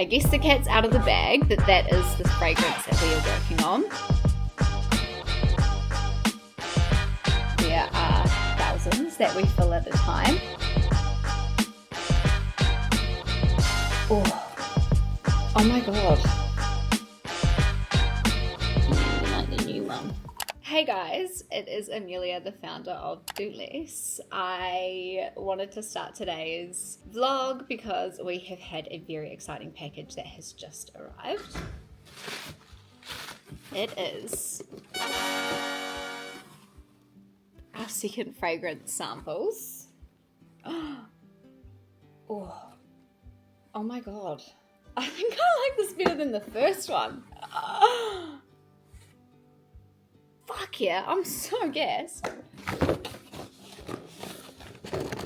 I guess the cat's out of the bag that is the fragrance that we are working on. There are thousands that we fill at a time. Oh my god. Like the new one. Hey guys, it is Amelia, the founder of Dulesé. I wanted to start today's vlog because we have had a very exciting package that has just arrived. It is our second fragrance samples. Oh my god. I think I like this better than the first one. Fuck yeah, I'm so gassed.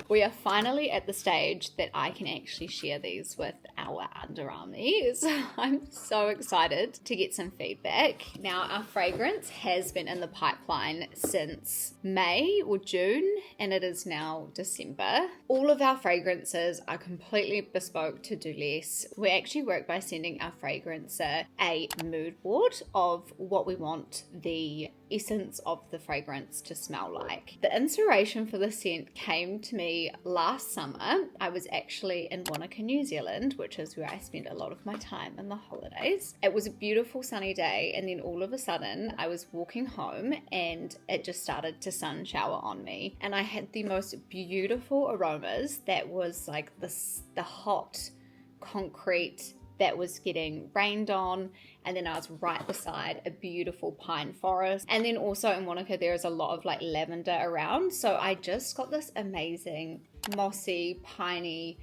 We are finally at the stage that I can actually share these with our underarmies. I'm so excited to get some feedback. Now, our fragrance has been in the pipeline since May or June, and it is now December. All of our fragrances are completely bespoke to Dulesé. We actually work by sending our fragrancer a mood board of what we want the essence of the fragrance to smell like. The inspiration for the scent came to me last summer. I was actually in Wanaka, New Zealand, which is where I spend a lot of my time in the holidays. It was a beautiful sunny day, and then all of a sudden I was walking home and it just started to sun shower on me, and I had the most beautiful aromas that was like the hot concrete that was getting rained on, and then I was right beside a beautiful pine forest. And then also in Wanaka there is a lot of like lavender around, so I just got this amazing mossy, piney,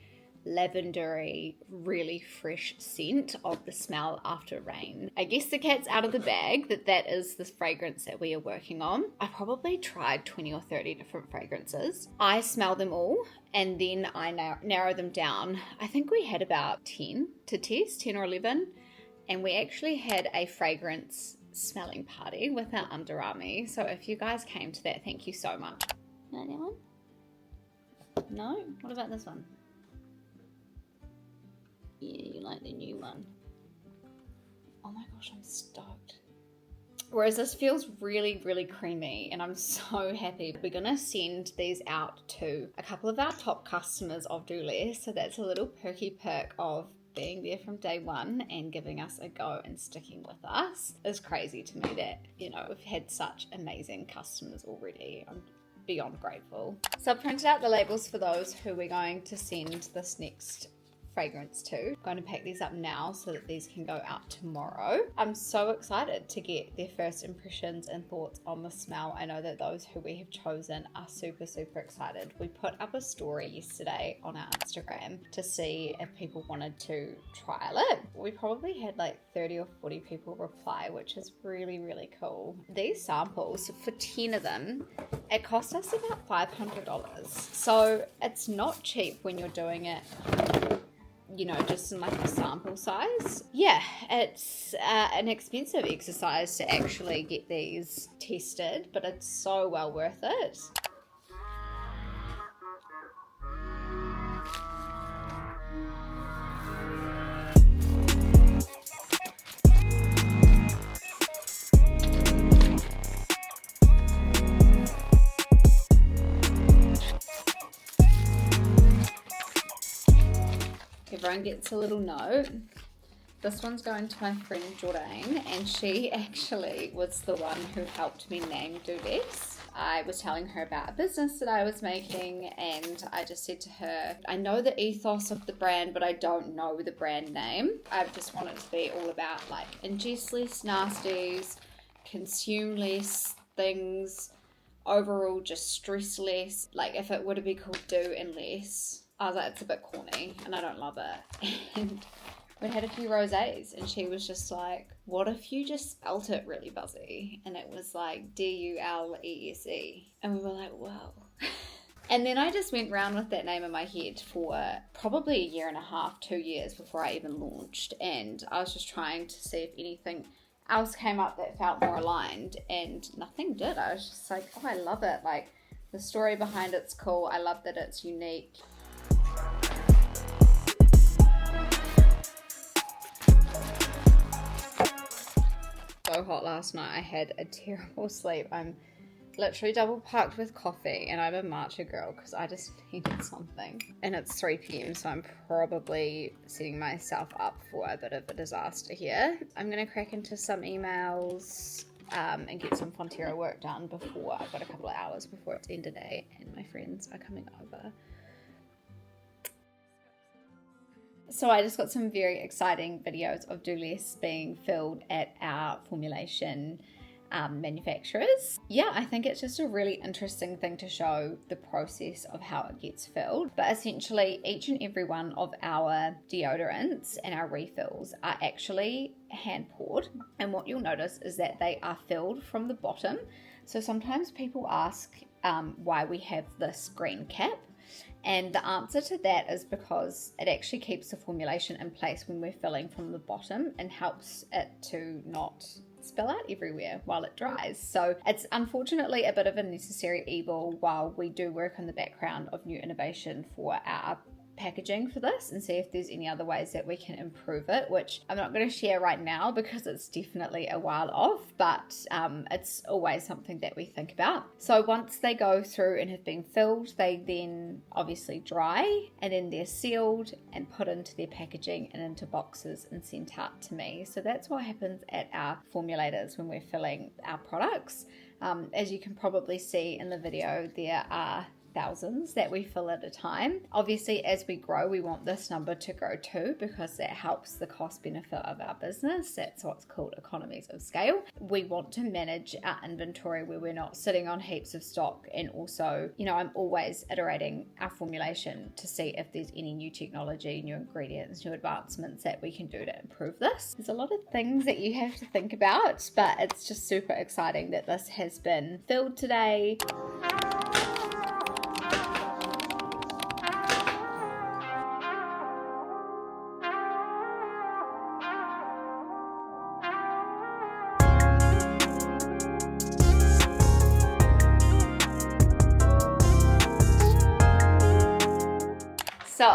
lavendery, really fresh scent of the smell after rain. I guess the cat's out of the bag that is the fragrance that we are working on. I probably tried 20 or 30 different fragrances. I smell them all and then I narrow them down. I think we had about 10 to test, 10 or 11, and we actually had a fragrance smelling party with our underarmy. So if you guys came to that, thank you so much. That one? No? What about this one? Yeah, you like the new one. Oh my gosh, I'm stoked. Whereas this feels really, really creamy, and I'm so happy. We're gonna send these out to a couple of our top customers of Dulesé, so that's a little perky perk of being there from day one and giving us a go and sticking with us. It's crazy to me that, you know, we've had such amazing customers already. I'm beyond grateful. So I've printed out the labels for those who we're going to send this next fragrance to. I'm going to pack these up now so that these can go out tomorrow. I'm so excited to get their first impressions and thoughts on the smell. I know that those who we have chosen are super, super excited. We put up a story yesterday on our Instagram to see if people wanted to trial it. We probably had like 30 or 40 people reply, which is really, really cool. These samples, for 10 of them, it cost us about $500. So it's not cheap when you're doing it, you know, just in like a sample size. Yeah, it's an expensive exercise to actually get these tested, but it's so well worth it. Everyone gets a little note. This one's going to my friend Jordan, and she actually was the one who helped me name Dulesé. I was telling her about a business that I was making, and I just said to her, I know the ethos of the brand, but I don't know the brand name. I just want it to be all about like ingest less nasties, consume less things, overall just stress less. Like if it would have been called do and less, I was like, it's a bit corny and I don't love it. And we'd had a few rosés and she was just like, what if you just spelt it really buzzy? And it was like Dulese. And we were like, wow. And then I just went round with that name in my head for probably a year and a half, 2 years before I even launched. And I was just trying to see if anything else came up that felt more aligned, and nothing did. I was just like, oh, I love it. Like the story behind it's cool. I love that it's unique. so hot last night. I had a terrible sleep. I'm literally double parked with coffee, and I'm a matcha girl because I just needed something. And it's 3 p.m, so I'm probably setting myself up for a bit of a disaster here. I'm going to crack into some emails and get some Fonterra work done before I've got a couple of hours before it's end of day and my friends are coming over. So I just got some very exciting videos of Dulesé being filled at our formulation manufacturers. Yeah, I think it's just a really interesting thing to show the process of how it gets filled. But essentially, each and every one of our deodorants and our refills are actually hand poured. And what you'll notice is that they are filled from the bottom. So sometimes people ask why we have this green cap. And the answer to that is because it actually keeps the formulation in place when we're filling from the bottom and helps it to not spill out everywhere while it dries. So it's unfortunately a bit of a necessary evil while we do work in the background of new innovation for our packaging for this and see if there's any other ways that we can improve it, which I'm not going to share right now because it's definitely a while off, but it's always something that we think about. So once they go through and have been filled, they then obviously dry, and then they're sealed and put into their packaging and into boxes and sent out to me. So that's what happens at our formulators when we're filling our products. As you can probably see in the video, there are thousands that we fill at a time. Obviously, as we grow, we want this number to grow too, because that helps the cost benefit of our business. That's what's called economies of scale. We want to manage our inventory where we're not sitting on heaps of stock, and also, I'm always iterating our formulation to see if there's any new technology, new ingredients, new advancements that we can do to improve this. There's a lot of things that you have to think about, but it's just super exciting that this has been filled today. So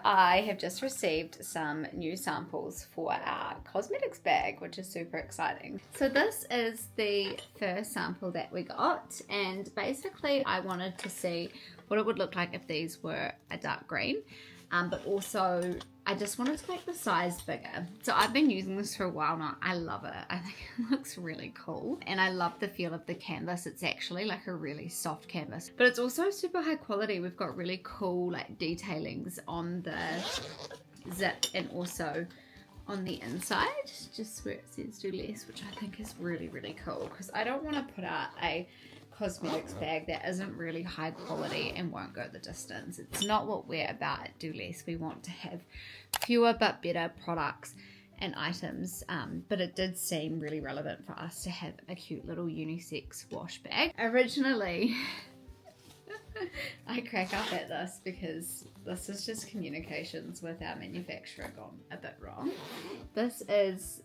I have just received some new samples for our cosmetics bag, which is super exciting. So this is the first sample that we got, and basically I wanted to see what it would look like if these were a dark green, but also I just wanted to make the size bigger. So I've been using this for a while now. I love it. I think it looks really cool. And I love the feel of the canvas. It's actually like a really soft canvas, but it's also super high quality. We've got really cool like detailings on the zip and also on the inside, just where it says Dulesé, which I think is really, really cool, because I don't want to put out a cosmetics bag that isn't really high quality and won't go the distance. It's not what we're about at Dulesé. We want to have fewer but better products and items, but it did seem really relevant for us to have a cute little unisex wash bag. Originally, I crack up at this because this is just communications with our manufacturer gone a bit wrong. This is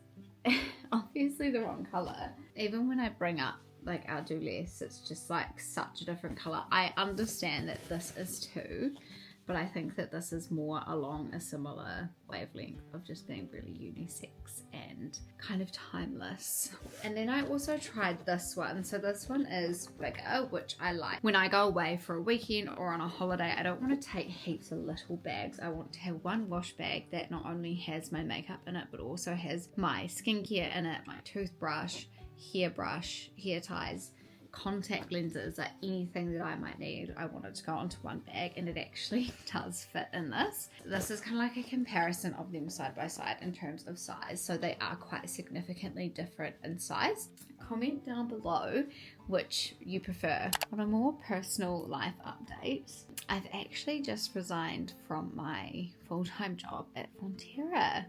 obviously the wrong color. Even when I bring up like our Dulesé, it's just like such a different color. I understand that this is too, but I think that this is more along a similar wavelength of just being really unisex and kind of timeless. And then I also tried this one. So this one is bigger, which I like. When I go away for a weekend or on a holiday, I don't want to take heaps of little bags. I want to have one wash bag that not only has my makeup in it, but also has my skincare in it, my toothbrush, hairbrush, hair ties, contact lenses, like anything that I might need. I wanted to go onto one bag, and it actually does fit in this. This is kind of like a comparison of them side by side in terms of size, so they are quite significantly different in size. Comment down below which you prefer. On a more personal life update, I've actually just resigned from my full-time job at Fonterra,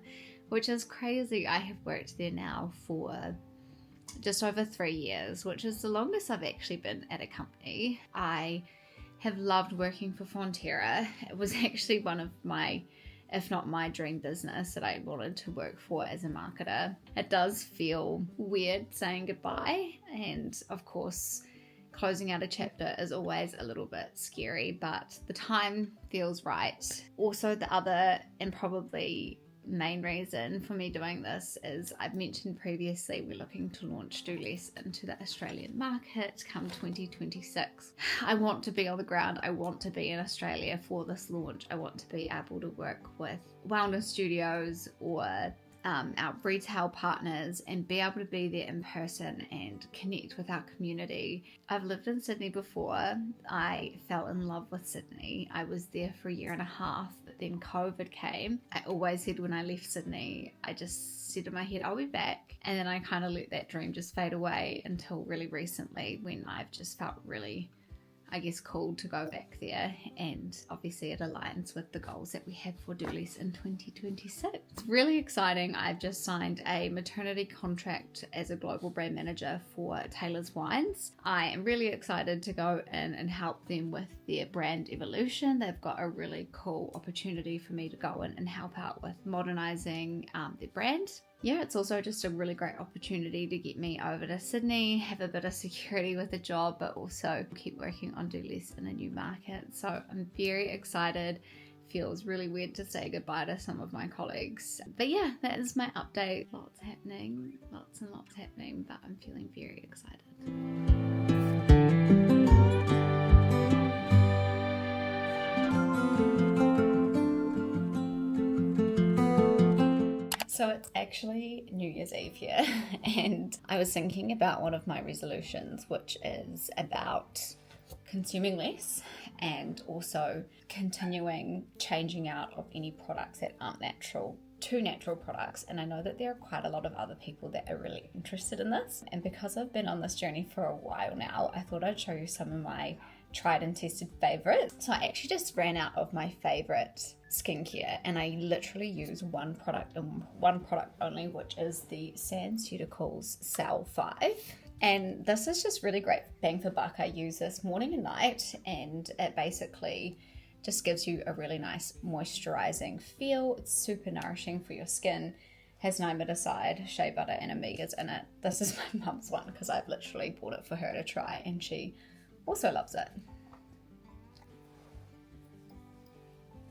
which is crazy. I have worked there now for just over 3 years, which is the longest I've actually been at a company. I have loved working for Fonterra. It was actually one of my, if not my dream business that I wanted to work for as a marketer. It does feel weird saying goodbye, and of course closing out a chapter is always a little bit scary, but the time feels right. Also, the other and probably main reason for me doing this is I've mentioned previously we're looking to launch Dulesé into the Australian market come 2026. I want to be on the ground. I want to be in Australia for this launch. I want to be able to work with wellness studios or our retail partners and be able to be there in person and connect with our community. I've lived in Sydney before. I fell in love with Sydney. I was there for 1.5 years, but then COVID came. I always said when I left Sydney, I just said in my head, I'll be back. And then I kind of let that dream just fade away until really recently when I've just felt really, I guess, called to go back there, and obviously it aligns with the goals that we have for Dulesé in 2026. It's really exciting. I've just signed a maternity contract as a global brand manager for Taylor's Wines. I am really excited to go in and help them with their brand evolution. They've got a really cool opportunity for me to go in and help out with modernizing their brand. Yeah, it's also just a really great opportunity to get me over to Sydney, have a bit of security with a job, but also keep working on Dulesé in a new market. So I'm very excited. Feels really weird to say goodbye to some of my colleagues. But yeah, that is my update. Lots happening, lots and lots happening, but I'm feeling very excited. So it's actually New Year's Eve here, and I was thinking about one of my resolutions, which is about consuming less and also continuing changing out of any products that aren't natural to natural products. And I know that there are quite a lot of other people that are really interested in this. And because I've been on this journey for a while now, I thought I'd show you some of my tried and tested favorites. So I actually just ran out of my favorite skincare, and I literally use one product and one product only, which is the SkinCeuticals Cell 5. And this is just really great bang for buck. I use this morning and night, and it basically just gives you a really nice moisturizing feel. It's super nourishing for your skin. Has niacinamide, shea butter, and omegas in it. This is my mum's one because I've literally bought it for her to try, and she also loves it.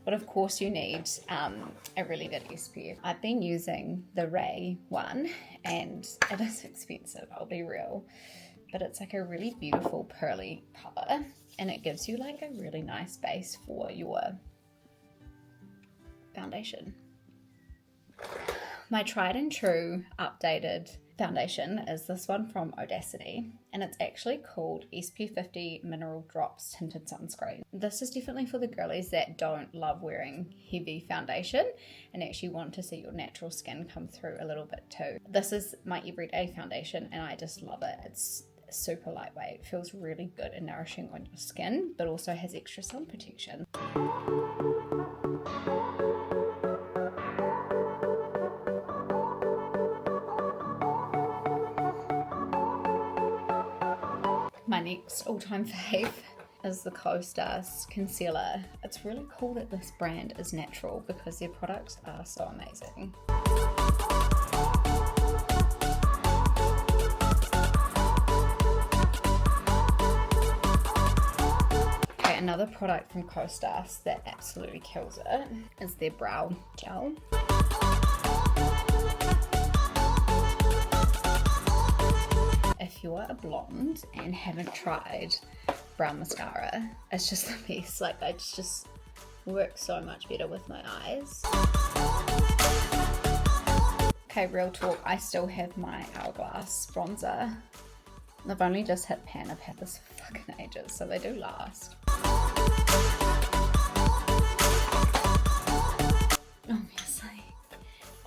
But of course you need a really good SPF. I've been using the Ray one, and it is expensive, I'll be real, but it's like a really beautiful pearly color, and it gives you like a really nice base for your foundation. My tried and true updated foundation is this one from Audacity, and it's actually called SPF 50 Mineral Drops Tinted Sunscreen. This is definitely for the girlies that don't love wearing heavy foundation and actually want to see your natural skin come through a little bit too. This is my everyday foundation, and I just love it. It's super lightweight, it feels really good and nourishing on your skin, but also has extra sun protection. My next all-time fave is the Co-Stars Concealer. It's really cool that this brand is natural because their products are so amazing. Okay, another product from Co-Stars that absolutely kills it is their brow gel. If you're a blonde and haven't tried brow mascara, it's just the best. Like, it just works so much better with my eyes. Okay, real talk, I still have my Hourglass bronzer. I've only just hit pan. I've had this for fucking ages, so they do last. Obviously.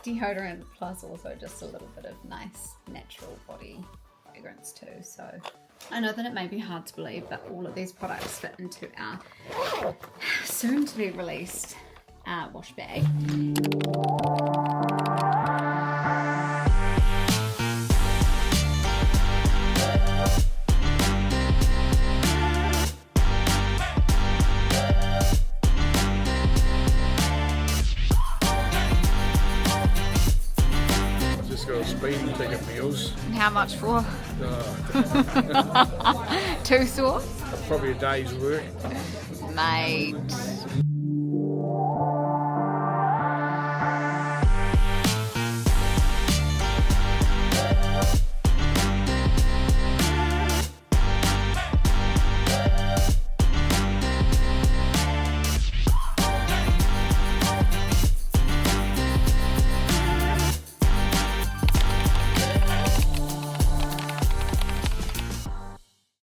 Deodorant plus also just a little bit of nice natural body fragrance too. So I know that it may be hard to believe, but all of these products fit into our soon to be released wash bag. Speeding ticket meals. And how much for? 2 sauce? Probably a day's work. Mate.